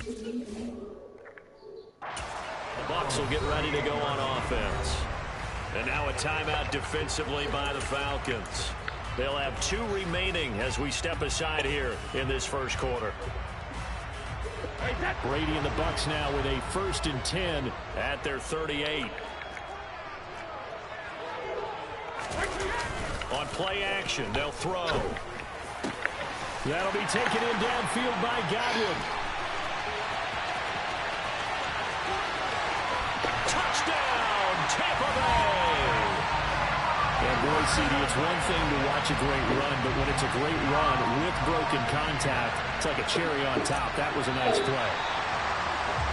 The Bucs will get ready to go on offense. And now a timeout defensively by the Falcons. They'll have 2 remaining as we step aside here in this first quarter. Brady and the Bucs now with a 1st and 10 at their 38. On play action, they'll throw. That'll be taken in downfield by Godwin. Touchdown, Tampa Bay! And boy, CD, it's one thing to watch a great run, but when it's a great run with broken contact, it's like a cherry on top. That was a nice play.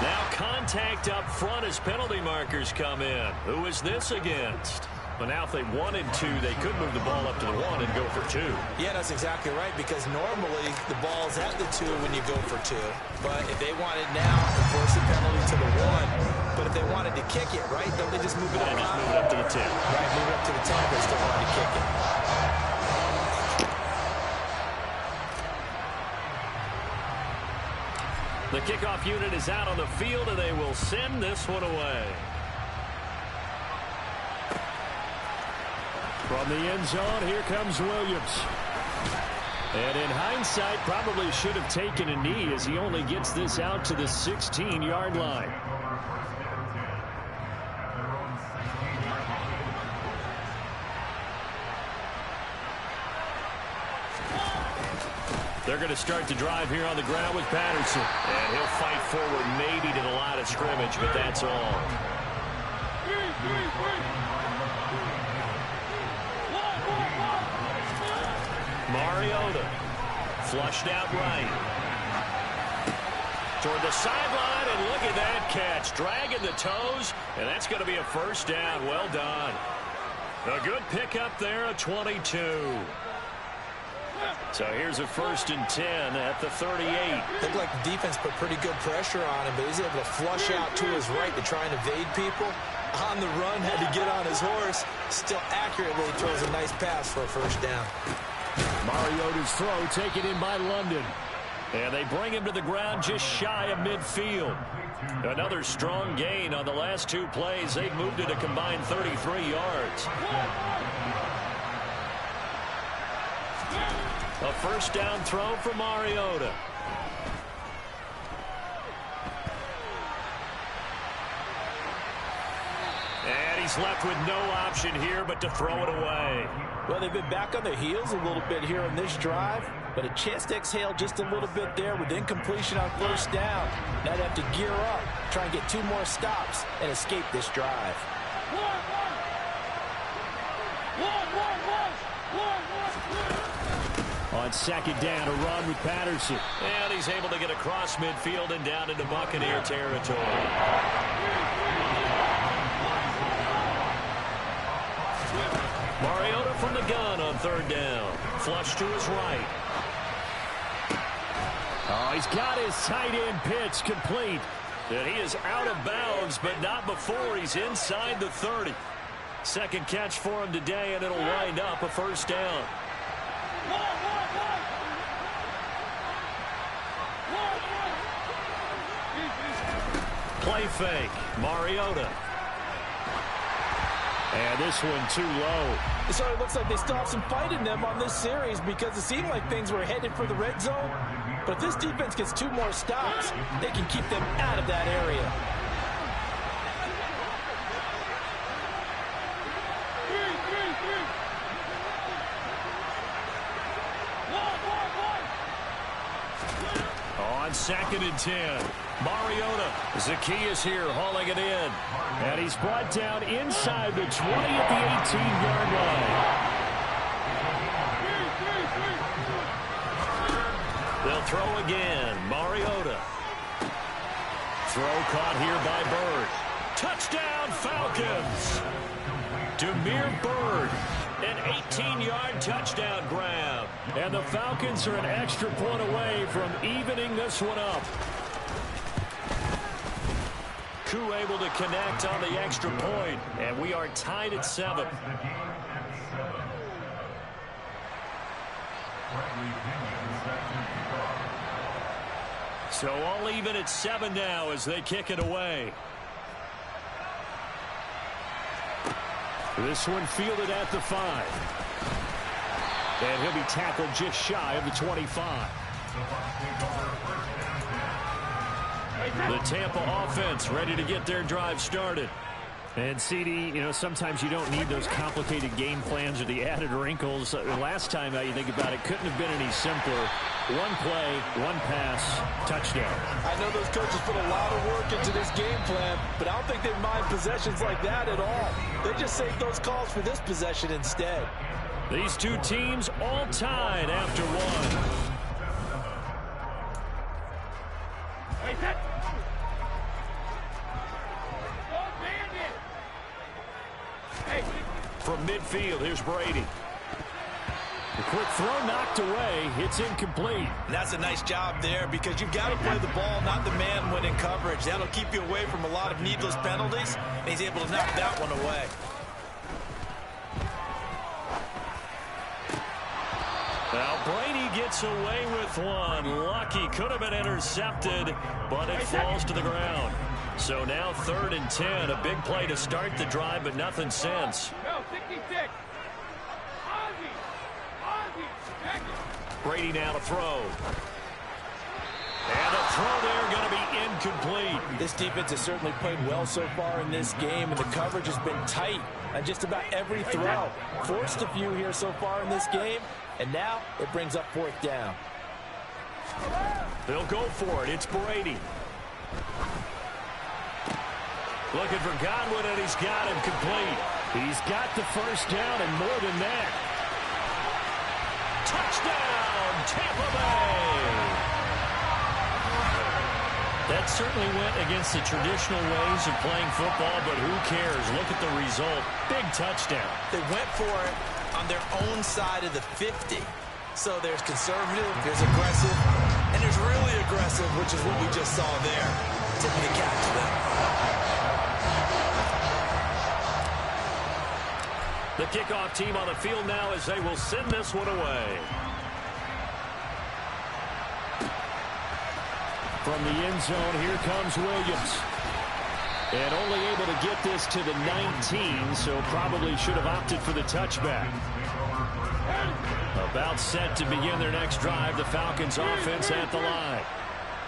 Now contact up front as penalty markers come in. Who is this against? But now if they wanted to, they could move the ball up to the 1 and go for 2. Yeah, that's exactly right, because normally the ball's at the 2 when you go for 2. But if they wanted now to force a penalty to the 1, but if they wanted to kick it, right, don't they just move it up? Just move it up to the 10. Right, move it up to the 10, but still wanted to kick it. The kickoff unit is out on the field, and they will send this one away. From the end zone, here comes Williams. And in hindsight, probably should have taken a knee as he only gets this out to the 16-yard line. They're going to start to drive here on the ground with Patterson. And he'll fight forward maybe to the line of scrimmage, but that's all. Mariota flushed out right. Toward the sideline, and look at that catch. Dragging the toes, and that's going to be a first down. Well done. A good pickup there, a 22. So here's a 1st and 10 at the 38. Looked like the defense put pretty good pressure on him, but he's able to flush out to his right to try and evade people. On the run, had to get on his horse. Still accurately throws a nice pass for a first down. Mariota's throw taken in by London. And they bring him to the ground just shy of midfield. Another strong gain on the last 2 plays. They've moved it a combined 33 yards. A first down throw for Mariota. And he's left with no option here but to throw it away. Well, they've been back on their heels a little bit here on this drive, but a chance to exhale just a little bit there with incompletion on first down. Now they have to gear up, try and get 2 more stops, and escape this drive. On 2nd down, a run with Patterson. And he's able to get across midfield and down into Buccaneer territory. Mariota from the gun on 3rd down. Flush to his right. Oh, he's got his tight end pitch complete. And he is out of bounds, but not before he's inside the 30. Second catch for him today, and it'll wind up a first down. Play fake. Mariota. And this one too low. It sort of looks like they still have some fight in them on this series because it seemed like things were headed for the red zone. But if this defense gets 2 more stops, they can keep them out of that area. On 2nd and 10. Mariota. Zaccheaus here hauling it in. And he's brought down inside the 20 at the 18-yard line. They'll throw again. Mariota. Throw caught here by Bird. Touchdown Falcons. Damiere Byrd. An 18-yard touchdown grab. And the Falcons are an extra point away from evening this one up. Koo able to connect on the extra point, and we are tied at 7. So all even at 7 now as they kick it away. This one fielded at the 5. And he'll be tackled just shy of the 25. The Tampa offense ready to get their drive started. And, CD, you know, sometimes you don't need those complicated game plans or the added wrinkles. Last time, you think about it, couldn't have been any simpler. One play, one pass, touchdown. I know those coaches put a lot of work into this game plan, but I don't think they mind possessions like that at all. They just save those calls for this possession instead. These two teams all tied after one. From midfield, here's Brady. The quick throw knocked away. It's incomplete. And that's a nice job there because you've got to play the ball, not the man when in coverage. That'll keep you away from a lot of needless penalties, and he's able to knock that one away. Now Brady gets away with one. Lucky, could have been intercepted, but it falls to the ground. So now 3rd and 10. A big play to start the drive, but nothing since. Brady now to throw. And a throw there going to be incomplete. This defense has certainly played well so far in this game, and the coverage has been tight on just about every throw. Forced a few here so far in this game, and now it brings up 4th down. They'll go for it. It's Brady. Looking for Godwin, and he's got him complete. He's got the first down and more than that. Touchdown, Tampa Bay. That certainly went against the traditional ways of playing football, but who cares? Look at the result. Big touchdown. They went for it on their own side of the 50. So there's conservative, there's aggressive, and there's really aggressive, which is what we just saw there. Tipping the cap to them. The kickoff team on the field now as they will send this one away. From the end zone, here comes Williams. And only able to get this to the 19, so probably should have opted for the touchback. About set to begin their next drive, the Falcons offense at the line.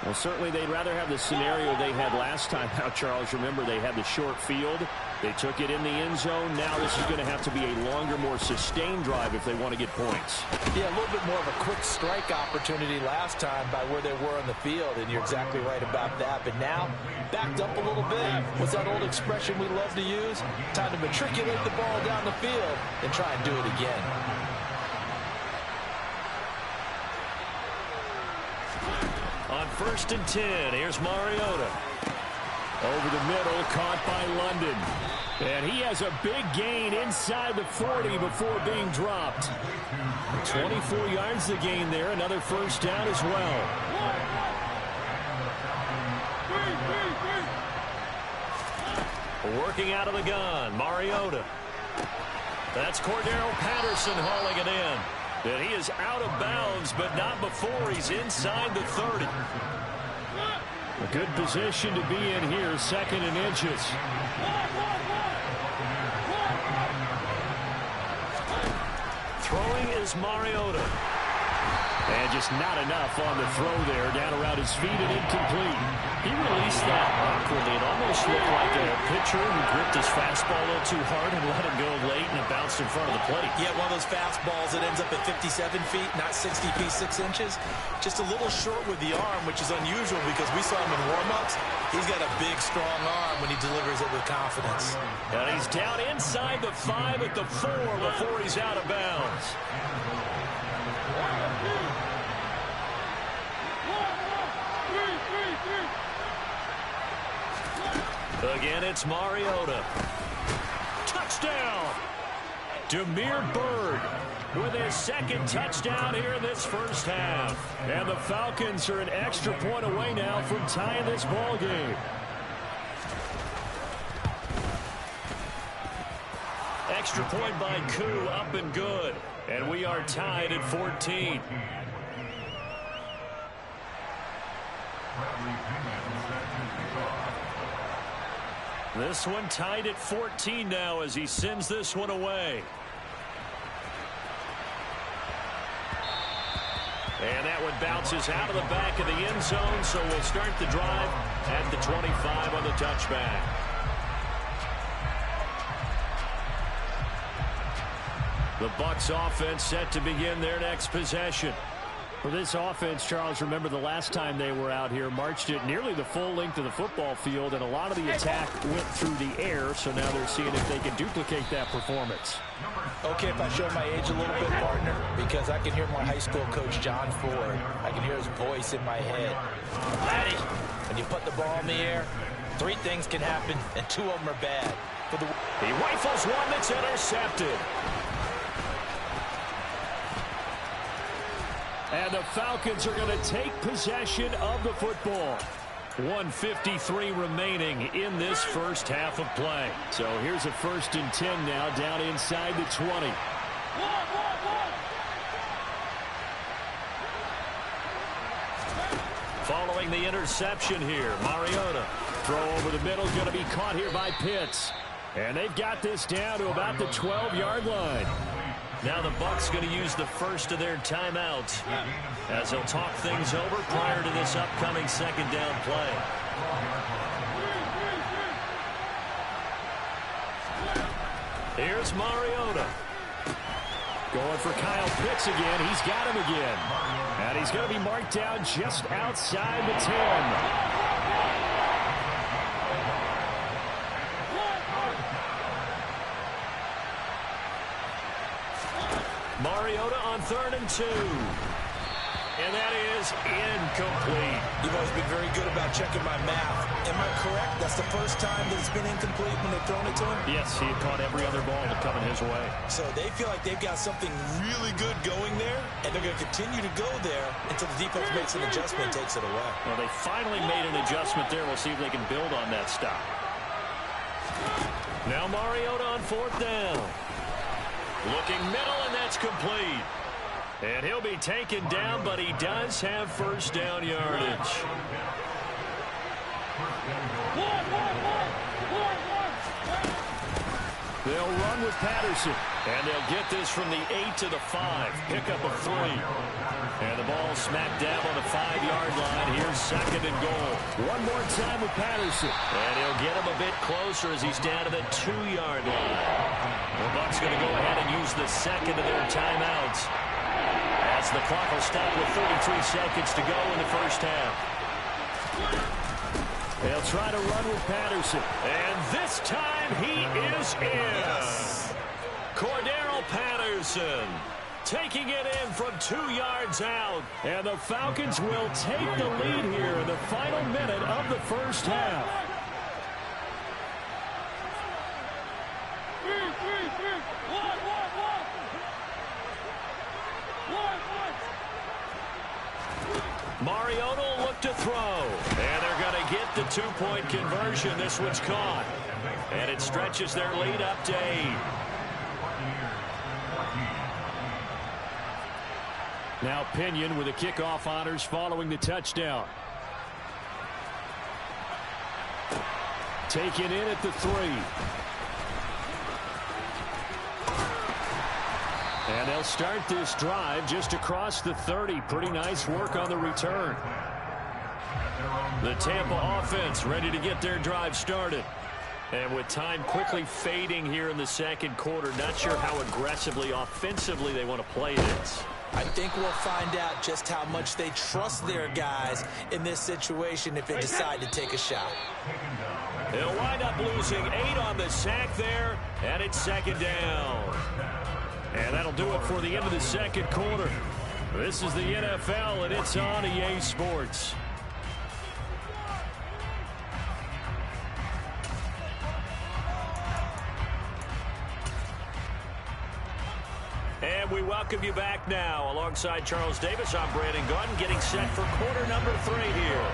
Well, certainly they'd rather have the scenario they had last time out, Charles. Remember, they had the short field. They took it in the end zone. Now this is going to have to be a longer, more sustained drive if they want to get points. Yeah, a little bit more of a quick strike opportunity last time by where they were on the field, and you're exactly right about that. But now, backed up a little bit. What's that old expression we love to use? Time to matriculate the ball down the field and try and do it again. On 1st and 10, here's Mariota. Over the middle, caught by London. And he has a big gain inside the 40 before being dropped. 24 yards to gain there, another first down as well. Working out of the gun, Mariota. That's Cordero Patterson hauling it in. And he is out of bounds, but not before he's inside the 30. A good position to be in here, 2nd and inches. Throwing is Mariota. And just not enough on the throw there, down around his feet and incomplete. He released that awkwardly. It almost looked like a pitcher who gripped his fastball a little too hard and let it go late, and it bounced in front of the plate. Yeah, one of those fastballs that ends up at 57 feet, not 60 feet, 6 inches. Just a little short with the arm, which is unusual because we saw him in warm-ups. He's got a big, strong arm when he delivers it with confidence. And he's down inside the 5 at the 4 before he's out of bounds. Again, it's Mariota. Touchdown! Damiere Byrd with his 2nd touchdown here in this first half. And the Falcons are an extra point away now from tying this ball game. Extra point by Koo, up and good. And we are tied at 14. This one tied at 14 now as he sends this one away. And that one bounces out of the back of the end zone, so we'll start the drive at the 25 on the touchback. The Bucs offense set to begin their next possession. For this offense, Charles, remember the last time they were out here, marched it nearly the full length of the football field, and a lot of the attack went through the air, so now they're seeing if they can duplicate that performance. Okay, if I show my age a little bit, partner, because I can hear my high school coach, John Ford. I can hear his voice in my head. Laddie, when you put the ball in the air, 3 things can happen, and 2 of them are bad. He rifles one that's intercepted. And the Falcons are going to take possession of the football. 1:53 remaining in this first half of play. So here's a 1st and 10 now, down inside the 20. Following the interception here, Mariota. Throw over the middle, going to be caught here by Pitts. And they've got this down to about the 12-yard line. Now the Bucs going to use the first of their timeouts as they'll talk things over prior to this upcoming 2nd down play. Here's Mariota. Going for Kyle Pitts again. He's got him again. And he's going to be marked down just outside the 10. Mariota on 3rd and 2. And that is incomplete. You've always been very good about checking my math. Am I correct? That's the first time that it's been incomplete when they've thrown it to him? Yes, he had caught every other ball that coming his way. So they feel like they've got something really good going there, and they're going to continue to go there until the defense makes an adjustment and takes it away. Well, they finally made an adjustment there. We'll see if they can build on that stop. Now Mariota on 4th down. Looking middle, and that's complete. And he'll be taken down, but he does have 1st down yardage. They'll run with Patterson. And they'll get this from the 8 to the 5. Pickup of 3. And the ball smack dab on the 5-yard line. Here's 2nd and goal. One more time with Patterson. And he'll get him a bit closer as he's down to the 2-yard line. The Bucs going to go ahead and use the 2nd of their timeouts as the clock will stop with 33 seconds to go in the first half. They'll try to run with Patterson. And this time he is in. Yes. Cordero Patterson taking it in from 2 yards out. And the Falcons will take the lead here in the final minute of the first half. Mariota will look to throw. And they're going to get the 2-point conversion. This one's caught. And it stretches their lead up to 8. Now Pinion with the kickoff honors following the touchdown. Taken in at the 3. And they'll start this drive just across the 30. Pretty nice work on the return. The Tampa offense ready to get their drive started. And with time quickly fading here in the 2nd quarter, not sure how aggressively, offensively they want to play this. I think we'll find out just how much they trust their guys in this situation if they decide to take a shot. They'll wind up losing 8 on the sack there, and it's 2nd down. And that'll do it for the end of the 2nd quarter. This is the NFL, and it's on EA Sports. And we welcome you back now. Alongside Charles Davis, I'm Brandon Gaudin, getting set for quarter number 3 here.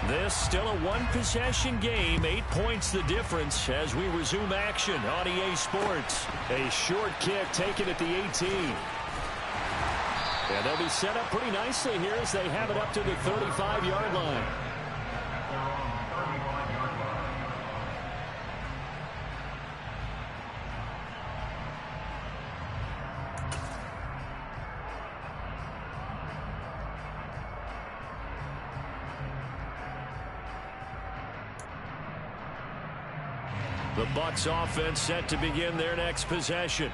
This still a 1-possession game, 8 points the difference as we resume action on EA Sports. A short kick taken at the 18. And they'll be set up pretty nicely here as they have it up to the 35-yard line. The Bucs offense set to begin their next possession.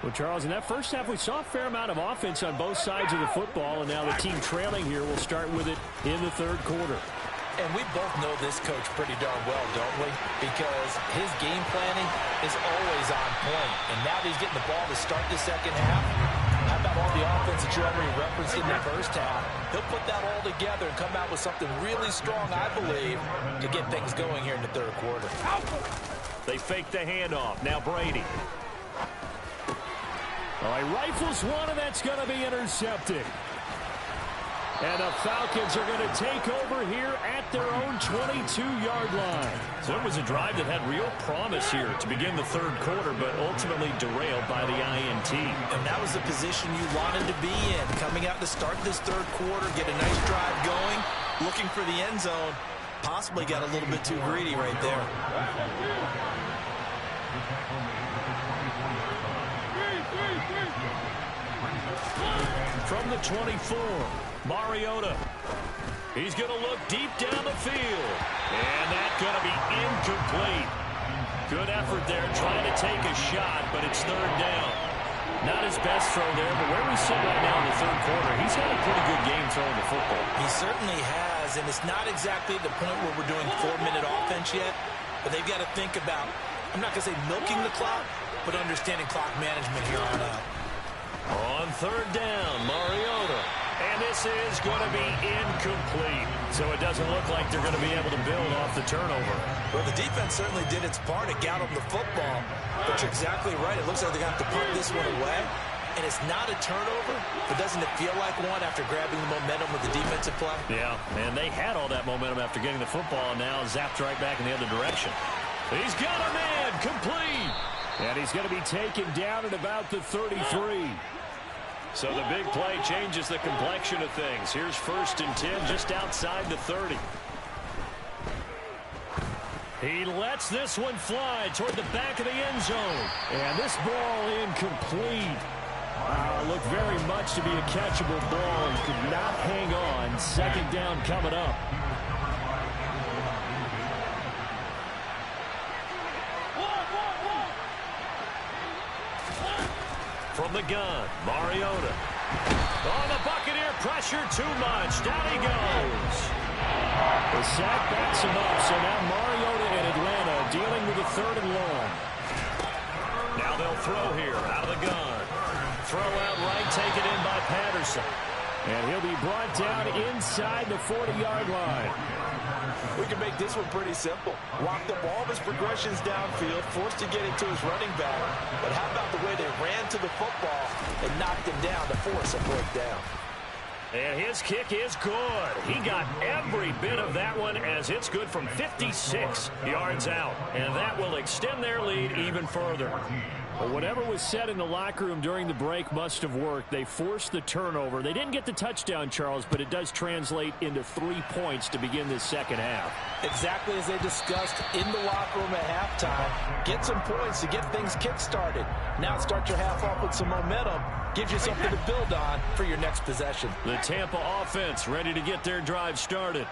Well, Charles, in that first half, we saw a fair amount of offense on both sides of the football, and now the team trailing here will start with it in the third quarter. And we both know this coach pretty darn well, don't we? Because his game planning is always on point. And now that he's getting the ball to start the second half, how about all the offense that you already referenced in the first half? He'll put that all together and come out with something really strong, I believe, to get things going here in the third quarter. They fake the handoff. Now Brady. All right, rifles one, and that's going to be intercepted. And the Falcons are going to take over here at their own 22-yard line. So it was a drive that had real promise here to begin the third quarter, but ultimately derailed by the INT. And that was the position you wanted to be in. Coming out to start this third quarter, get a nice drive going, looking for the end zone. Possibly got a little bit too greedy right there. From the 24, Mariota. He's going to look deep down the field. And that's going to be incomplete. Good effort there trying to take a shot, but it's third down. Not his best throw there, but where we sit right now in the third quarter, he's had a pretty good game throwing the football. He certainly has, and it's not exactly the point where we're doing 4-minute offense yet, but they've got to think about, I'm not going to say milking the clock, but understanding clock management here on out. On third down, Mariota. And this is going to be incomplete. So it doesn't look like they're going to be able to build off the turnover. Well, the defense certainly did its part. It got them the football. But you're exactly right. It looks like they're going to have to punt this one away. And it's not a turnover, but doesn't it feel like one after grabbing the momentum of the defensive play? Yeah, and they had all that momentum after getting the football, and now zapped right back in the other direction. He's got a man, complete. And he's going to be taken down at about the 33. So the big play changes the complexion of things. Here's 1st and 10 just outside the 30. He lets this one fly toward the back of the end zone. And this ball incomplete. Looked very much to be a catchable ball and could not hang on. Second down coming up. From the gun, Mariota. Oh, the Buccaneer pressure too much. Down he goes. The sack backs him up, so now Mariota in Atlanta dealing with a 3rd and long. Now they'll throw here out of the gun. Throw out right, taken in by Patterson. And he'll be brought down inside the 40-yard line. We can make this one pretty simple. Walked up all of his progressions downfield, forced to get it to his running back. But how about the way they ran to the football and knocked him down to force a fourth down? And his kick is good. He got every bit of that one as it's good from 56 yards out. And that will extend their lead even further. Well, whatever was said in the locker room during the break must have worked. They forced the turnover. They didn't get the touchdown, Charles, but it does translate into 3 points to begin this second half. Exactly as they discussed in the locker room at halftime. Get some points to get things kick-started. Now start your half off with some momentum. Gives you something to build on for your next possession. The Tampa offense ready to get their drive started.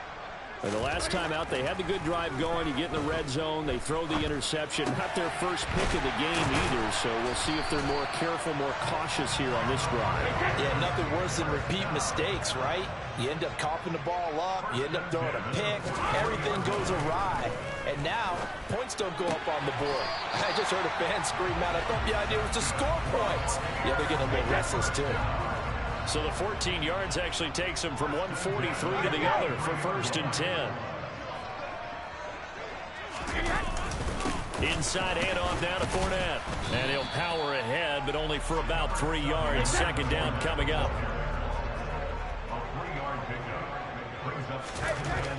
And the last time out, they had the good drive going. You get in the red zone. They throw the interception. Not their first pick of the game either, so we'll see if they're more careful, more cautious here on this drive. Yeah, nothing worse than repeat mistakes, right? You end up coughing the ball up. You end up throwing a pick. Everything goes awry. And now, points don't go up on the board. I just heard a fan scream out, I thought the idea was to score points. Yeah, they're getting a little restless, too. So the 14 yards actually takes him from 143 to the other for 1st and 10. Inside handoff down to Fournette. And he'll power ahead, but only for about 3 yards. Second down coming up.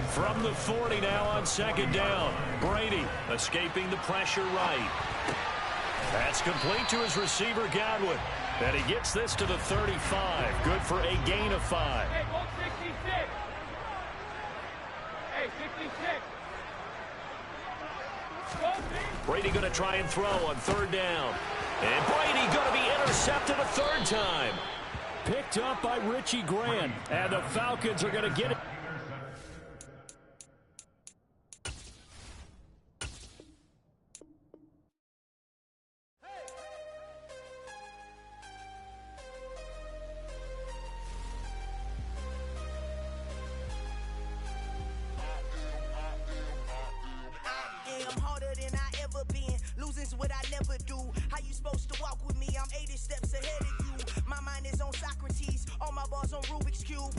From the 40 now on second down. Brady escaping the pressure right. That's complete to his receiver, Godwin. And he gets this to the 35. Good for a gain of 5. Hey, go 66. Hey, 66. Brady going to try and throw on 3rd down. And Brady going to be intercepted a 3rd time. Picked up by Richie Grant. And the Falcons are going to get it. Losing's what I never do. How you supposed to walk with me? I'm 80 steps ahead of you. My mind is on Socrates. All my bars on Rubik's Cube.